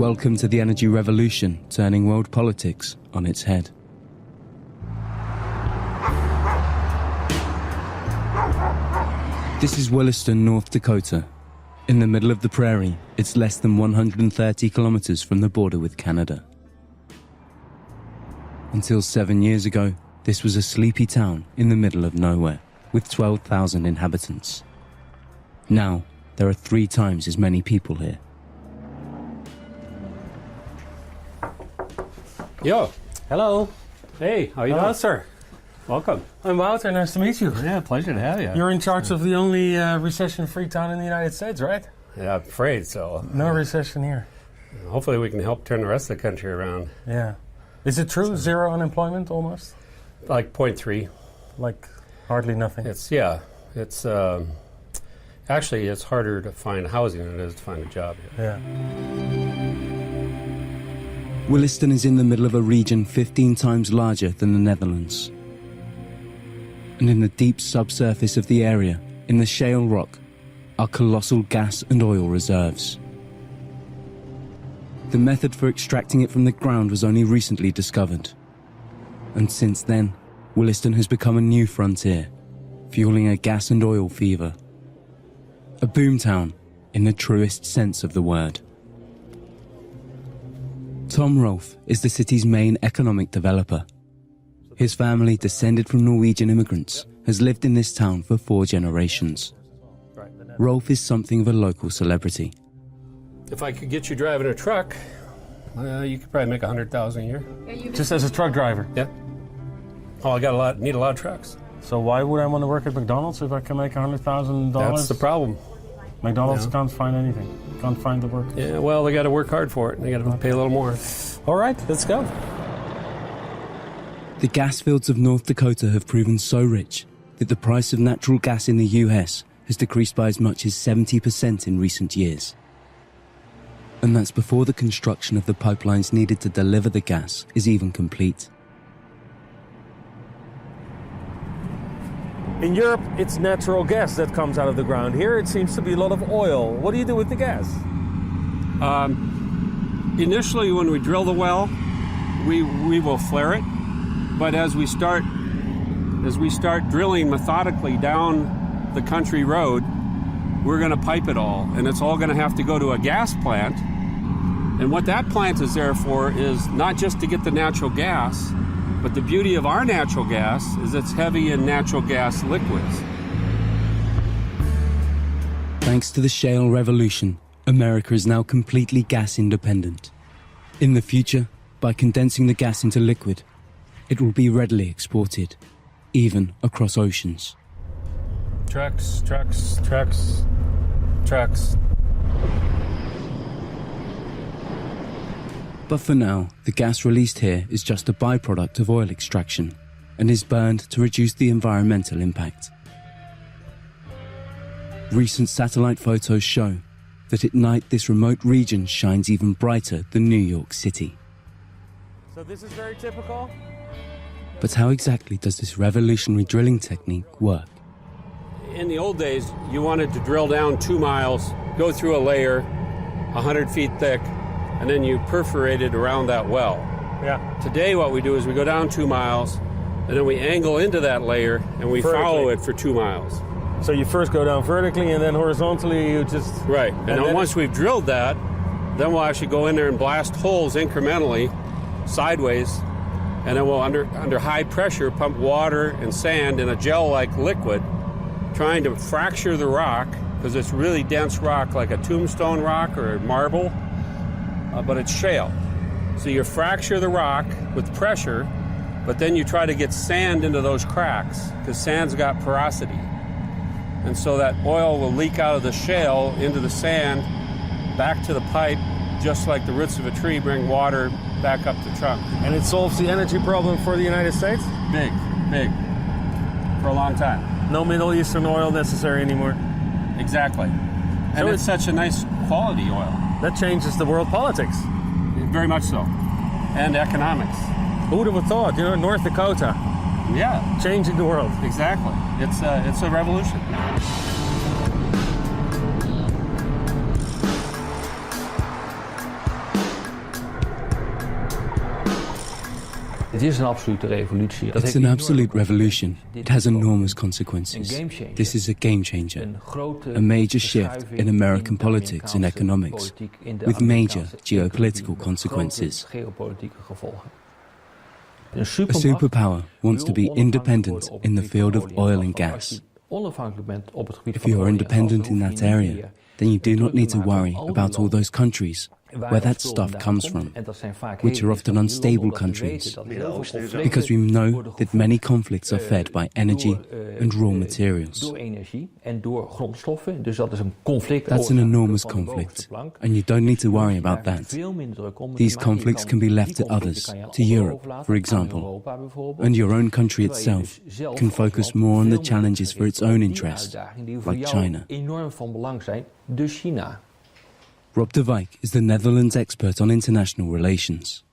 Welcome to the energy revolution, turning world politics on its head. This is Williston, North Dakota. In the middle of the prairie, it's less than 130 kilometers from the border with Canada. Until 7 years ago, this was a sleepy town in the middle of nowhere, with 12,000 inhabitants. Now, there are 3 times as many people here. Yo. Hello. Hey, how you doing? Hello, sir. Welcome. I'm Wouter. Nice to meet you. Yeah, pleasure to have you. You're in charge of the only recession-free town in the United States, right? Yeah, I'm afraid so. No recession here. Hopefully we can help turn the rest of the country around. Yeah. Is it true? Zero unemployment almost? Like 0.3. Like hardly nothing? It's actually it's harder to find housing than it is to find a job here. Yeah. Williston is in the middle of a region 15 times larger than the Netherlands. And in the deep subsurface of the area, in the shale rock, are colossal gas and oil reserves. The method for extracting it from the ground was only recently discovered. And since then, Williston has become a new frontier, fueling a gas and oil fever. A boomtown in the truest sense of the word. Tom Rolfe is the city's main economic developer. His family, descended from Norwegian immigrants, has lived in this town for 4 generations. Rolfe is something of a local celebrity. If I could get you driving a truck, you could probably make $100,000 a year. Just as a truck driver? Yeah. Oh, I need a lot of trucks. So why would I want to work at McDonald's if I can make $100,000? That's the problem. McDonald's can't find anything. Can't find the work. Yeah, well, they got to work hard for it. They got to pay a little more. All right, let's go. The gas fields of North Dakota have proven so rich that the price of natural gas in the US has decreased by as much as 70% in recent years. And that's before the construction of the pipelines needed to deliver the gas is even complete. In Europe, it's natural gas that comes out of the ground. Here, it seems to be a lot of oil. What do you do with the gas? Initially, when we drill the well, we will flare it. But as we start drilling methodically down the country road, we're going to pipe it all, and it's all going to have to go to a gas plant. And what that plant is there for is not just to get the natural gas, but the beauty of our natural gas is it's heavy in natural gas liquids. Thanks to the shale revolution, America is now completely gas independent. In the future, by condensing the gas into liquid, it will be readily exported, even across oceans. Trucks, trucks, trucks, trucks. But for now, the gas released here is just a byproduct of oil extraction and is burned to reduce the environmental impact. Recent satellite photos show that at night this remote region shines even brighter than New York City. So this is very typical? But how exactly does this revolutionary drilling technique work? In the old days, you wanted to drill down 2 miles, go through a layer 100 feet thick, and then you perforate it around that well. Yeah. Today what we do is we go down 2 miles, and then we angle into that layer, and we follow it for 2 miles. So you first go down vertically, and then horizontally you just... Right, and then once we've drilled that, then we'll actually go in there and blast holes incrementally, sideways, and then we'll, under high pressure, pump water and sand in a gel-like liquid, trying to fracture the rock, because it's really dense rock, like a tombstone rock or a marble, but it's shale. So you fracture the rock with pressure, but then you try to get sand into those cracks, because sand's got porosity. And so that oil will leak out of the shale into the sand, back to the pipe, just like the roots of a tree bring water back up the trunk. And it solves the energy problem for the United States? Big, big. For a long time. No Middle Eastern oil necessary anymore. Exactly. And it's such a nice quality oil. That changes the world politics. Very much so. And economics. Who would have thought? You know, North Dakota. Yeah. Changing the world. Exactly. It's a revolution. is een absolute revolutie. It's an absolute revolution. It has enormous consequences. This is a game changer, a major shift in American politics and economics, with major geopolitical consequences. A superpower wants to be independent in the field of oil and gas. If you are independent in that area, then you do not need to worry about all those countries where that stuff comes from, which are often unstable countries, because we know that many conflicts are fed by energy and raw materials. That's an enormous conflict, and you don't need to worry about that. These conflicts can be left to others, to Europe, for example, and your own country itself can focus more on the challenges for its own interest, like China. Rob de Wijk is the Netherlands expert on international relations.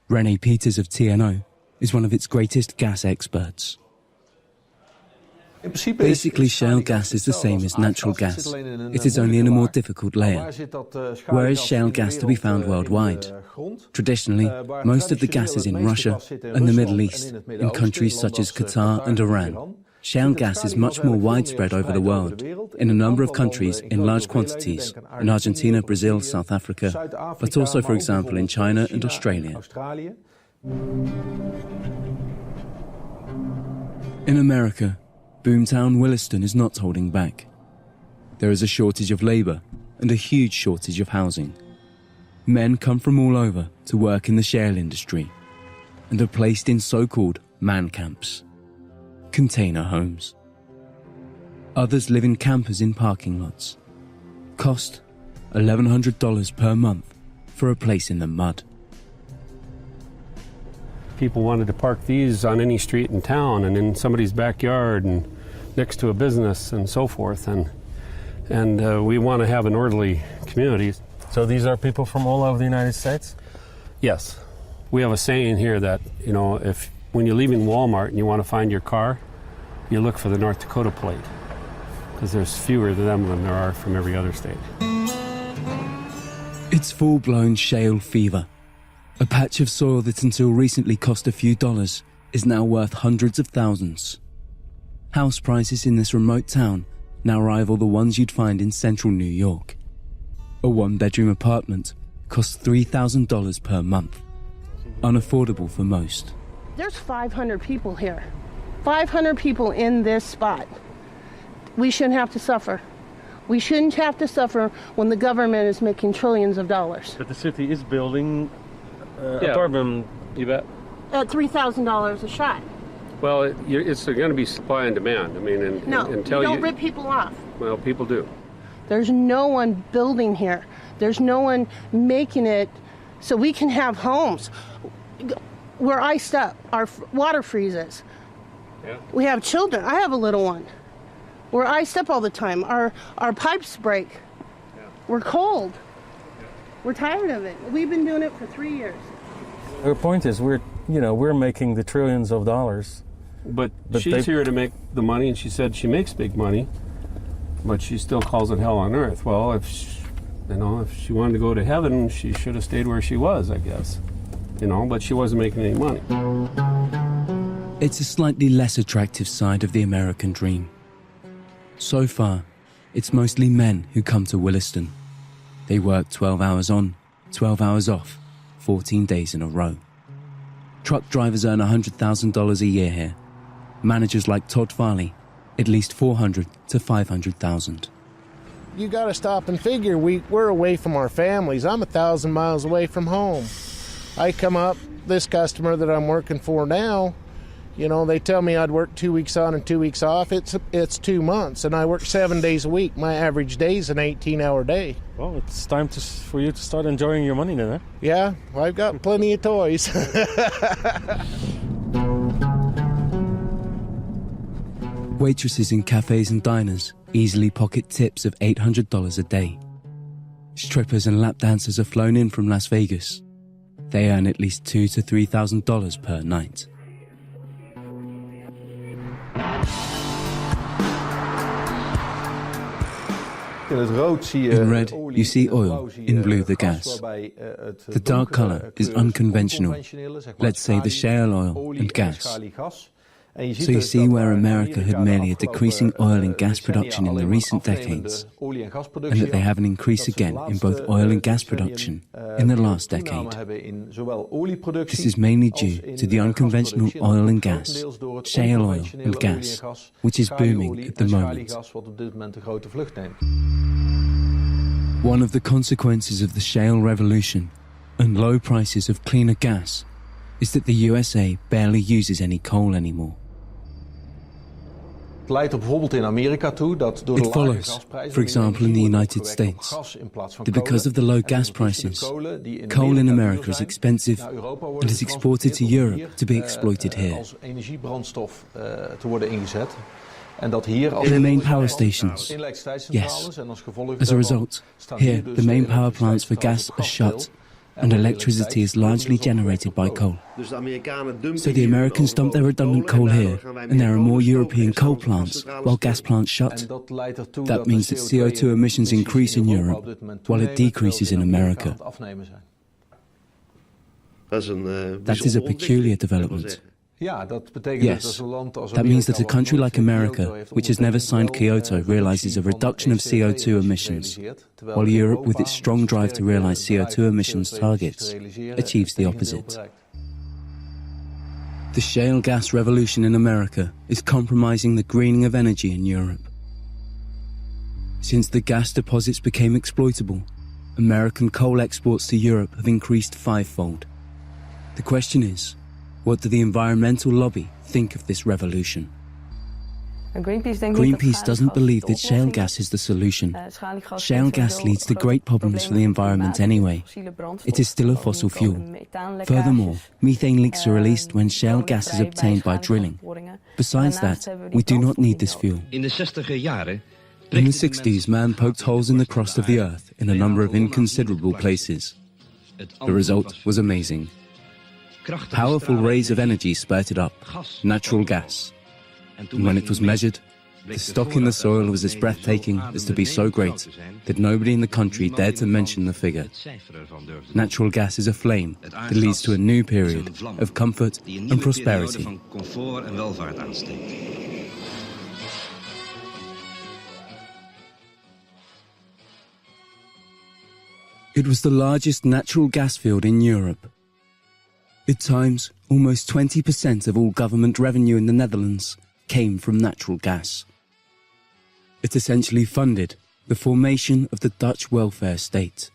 René Peters of TNO is one of its greatest gas experts. Basically, shale gas is the same as natural gas. It is only in a more difficult layer. Where is shale gas to be found worldwide? Traditionally, most of the gas is in Russia and the Middle East, in countries such as Qatar and Iran. Shale gas is much more widespread over the world, in a number of countries in large quantities, in Argentina, Brazil, South Africa, but also, for example, in China and Australia. In America, boomtown Williston is not holding back. There is a shortage of labor and a huge shortage of housing. Men come from all over to work in the shale industry and are placed in so-called man camps, container homes. Others live in campers in parking lots. Cost $1,100 per month for a place in the mud. People wanted to park these on any street in town and in somebody's backyard and next to a business and so forth, and we want to have an orderly community. So these are people from all over the United States? Yes. We have a saying here that, if when you're leaving Walmart and you want to find your car, you look for the North Dakota plate, because there's fewer of them than there are from every other state. It's full-blown shale fever. A patch of soil that until recently cost a few dollars is now worth hundreds of thousands. House prices in this remote town now rival the ones you'd find in central New York. A one-bedroom apartment costs $3,000 per month, unaffordable for most. There's 500 people here. 500 people in this spot. We shouldn't have to suffer. We shouldn't have to suffer when the government is making trillions of dollars. But the city is building apartment. You bet. At $3,000 a shot. Well, it's going to be supply and demand. I mean, until you don't rip people off. Well, people do. There's no one building here. There's no one making it so we can have homes. We're iced up. Our water freezes. Yeah. We have children. I have a little one. We're iced up all the time. Our pipes break. Yeah. We're cold. Yeah. We're tired of it. We've been doing it for 3 years. Her point is we're making the trillions of dollars. But she's here to make the money, and she said she makes big money, but she still calls it hell on earth. Well, if she wanted to go to heaven, she should have stayed where she was, I guess. But she wasn't making any money. It's a slightly less attractive side of the American dream. So far, it's mostly men who come to Williston. They work 12 hours on, 12 hours off, 14 days in a row. Truck drivers earn $100,000 a year here. Managers like Todd Farley, at least $400,000 to $500,000. You got to stop and figure we're away from our families. I'm 1,000 miles away from home. I come up, this customer that I'm working for now, they tell me I'd work 2 weeks on and 2 weeks off. It's 2 months, and I work 7 days a week. My average day is an 18-hour day. Well, it's time for you to start enjoying your money then, huh? Yeah, I've got plenty of toys. Waitresses in cafes and diners easily pocket tips of $800 a day. Strippers and lap dancers are flown in from Las Vegas. They earn at least $2,000 to $3,000 per night. In red, you see oil, in blue the gas. The dark color is unconventional, let's say the shale oil and gas. So you see where America had merely a decreasing oil and gas production in the recent decades, and that they have an increase again in both oil and gas production in the last decade. This is mainly due to the unconventional oil and gas, shale oil and gas, which is booming at the moment. One of the consequences of the shale revolution and low prices of cleaner gas is that the USA barely uses any coal anymore. It follows, for example in the United States, that because of the low gas prices, coal in America is expensive and is exported to Europe to be exploited here. In the main power stations, yes. As a result, here the main power plants for gas are shut and electricity is largely generated by coal. So the Americans dump their redundant coal here, and there are more European coal plants, while gas plants shut. That means that CO2 emissions increase in Europe, while it decreases in America. That is a peculiar development. Yes, that means that a country like America, which has never signed Kyoto, realizes a reduction of CO2 emissions, while Europe, with its strong drive to realize CO2 emissions targets, achieves the opposite. The shale gas revolution in America is compromising the greening of energy in Europe. Since the gas deposits became exploitable, American coal exports to Europe have increased fivefold. The question is, what do the environmental lobby think of this revolution? Greenpeace doesn't believe that shale gas is the solution. Shale gas leads to great problems for the environment anyway. It is still a fossil fuel. Furthermore, methane leaks are released when shale gas is obtained by drilling. Besides that, we do not need this fuel. In the 60s, man poked holes in the crust of the earth in a number of inconsiderable places. The result was amazing. Powerful rays of energy spurted up, natural gas. And when it was measured, the stock in the soil was as breathtaking as to be so great that nobody in the country dared to mention the figure. Natural gas is a flame that leads to a new period of comfort and prosperity. It was the largest natural gas field in Europe. At times, almost 20% of all government revenue in the Netherlands came from natural gas. It essentially funded the formation of the Dutch welfare state.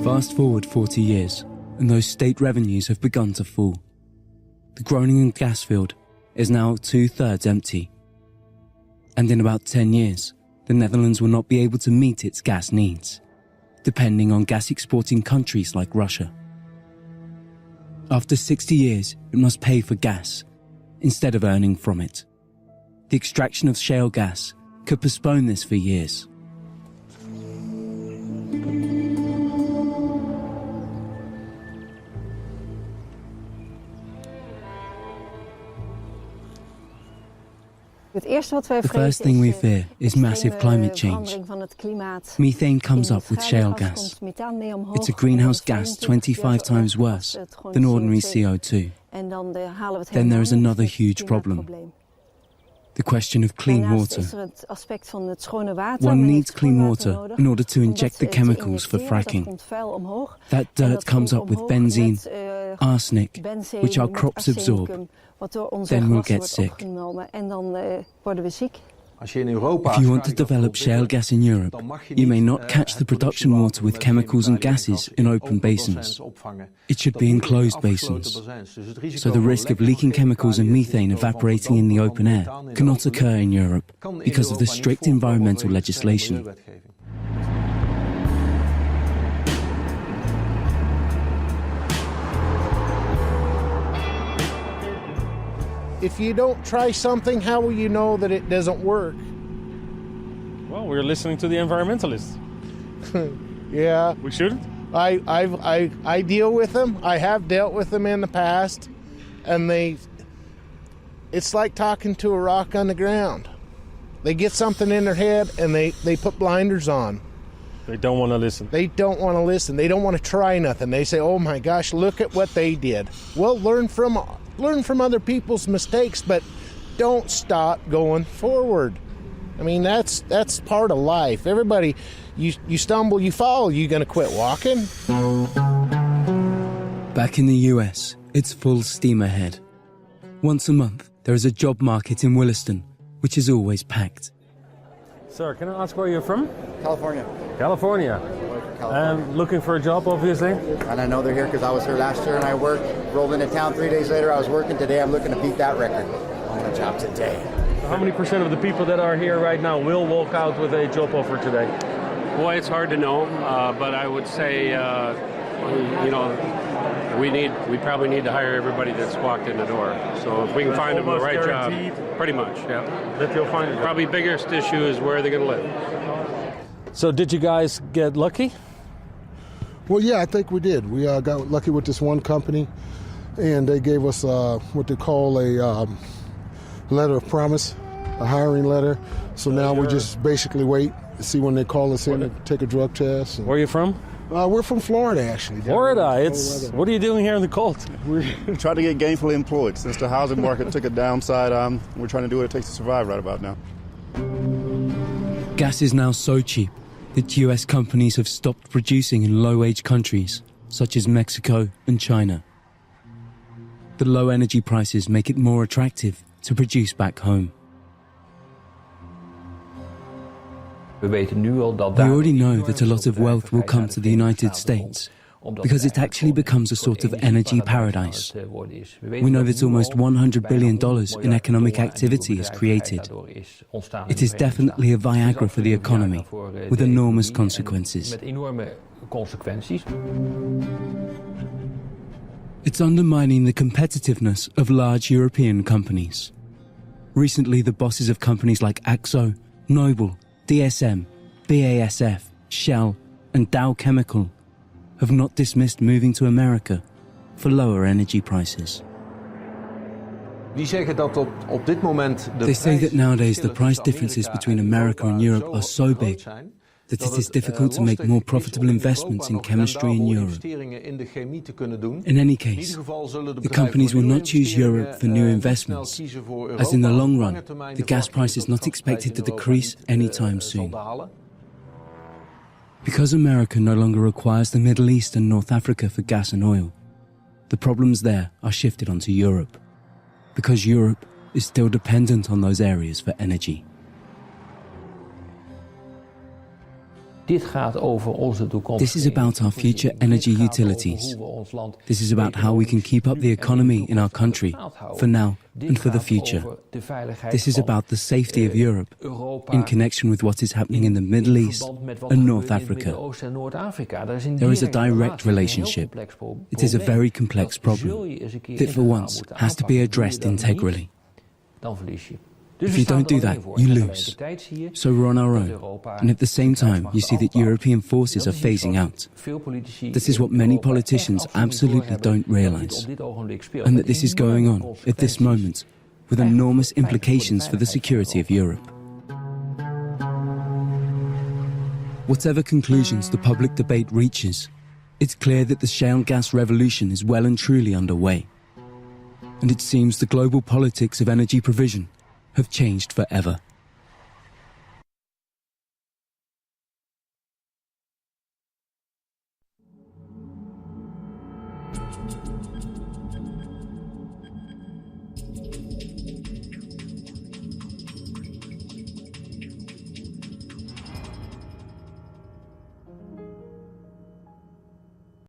Fast forward 40 years, and those state revenues have begun to fall. The Groningen gas field is now 2/3 empty. And in about 10 years, the Netherlands will not be able to meet its gas needs, depending on gas exporting countries like Russia. After 60 years, it must pay for gas, instead of earning from it. The extraction of shale gas could postpone this for years. The first thing we fear is massive climate change. Methane comes up with shale gas. It's a greenhouse gas 25 times worse than ordinary CO2. Then there is another huge problem. The question of clean water. One needs clean water in order to inject the chemicals for fracking. That dirt comes up with benzene, arsenic, which our crops absorb. Then we'll get sick. If you want to develop shale gas in Europe, you may not catch the production water with chemicals and gases in open basins. It should be in closed basins. So the risk of leaking chemicals and methane evaporating in the open air cannot occur in Europe because of the strict environmental legislation. If you don't try something, how will you know that it doesn't work? Well, we're listening to the environmentalists. Yeah. We shouldn't? I deal with them. I have dealt with them in the past. And it's like talking to a rock on the ground. They get something in their head and they put blinders on. They don't want to listen. They don't want to listen. They don't want to try nothing. They say, oh my gosh, look at what they did. Well, learn from other people's mistakes, but don't stop going forward. I mean, that's part of life. Everybody, you stumble, you fall, you going to quit walking? Back in the US, it's full steam ahead. Once a month, there is a job market in Williston, which is always packed. Sir, can I ask where you're from? California. California. Looking for a job, obviously. And I know they're here because I was here last year and I worked, rolled into town 3 days later. I was working today. I'm looking to beat that record on the job today. How many % of the people that are here right now will walk out with a job offer today? Boy, it's hard to know, but I would say, we probably need to hire everybody that's walked in the door. So if we can find them the right job, pretty much, yeah. That you'll find it. Probably biggest issue is where they're going to live. So did you guys get lucky? Well, yeah, I think we did. We got lucky with this one company, and they gave us what they call a letter of promise, a hiring letter. So now we just basically wait to see when they call us in and take a drug test. Where are you from? We're from Florida, actually. Florida. What are you doing here in the cold? We're trying to get gainfully employed. Since the housing market took a downside, we're trying to do what it takes to survive right about now. Gas is now so cheap that US companies have stopped producing in low-wage countries, such as Mexico and China. The low energy prices make it more attractive to produce back home. We already know that a lot of wealth will come to the United States because it actually becomes a sort of energy paradise. We know that almost $100 billion in economic activity is created. It is definitely a Viagra for the economy, with enormous consequences. It's undermining the competitiveness of large European companies. Recently, the bosses of companies like Akzo, Noble, DSM, BASF, Shell, and Dow Chemical have not dismissed moving to America for lower energy prices. They say that nowadays the price differences between America and Europe are so big that it is difficult to make more profitable investments in chemistry in Europe. In any case, the companies will not choose Europe for new investments, as in the long run, the gas price is not expected to decrease anytime soon. Because America no longer requires the Middle East and North Africa for gas and oil, the problems there are shifted onto Europe, because Europe is still dependent on those areas for energy. This is about our future energy utilities. This is about how we can keep up the economy in our country, for now and for the future. This is about the safety of Europe, in connection with what is happening in the Middle East and North Africa. There is a direct relationship. It is a very complex problem that for once has to be addressed integrally. If you don't do that, you lose. So we're on our own. And at the same time, you see that European forces are phasing out. This is what many politicians absolutely don't realize. And that this is going on at this moment with enormous implications for the security of Europe. Whatever conclusions the public debate reaches, it's clear that the shale gas revolution is well and truly underway. And it seems the global politics of energy provision have changed forever.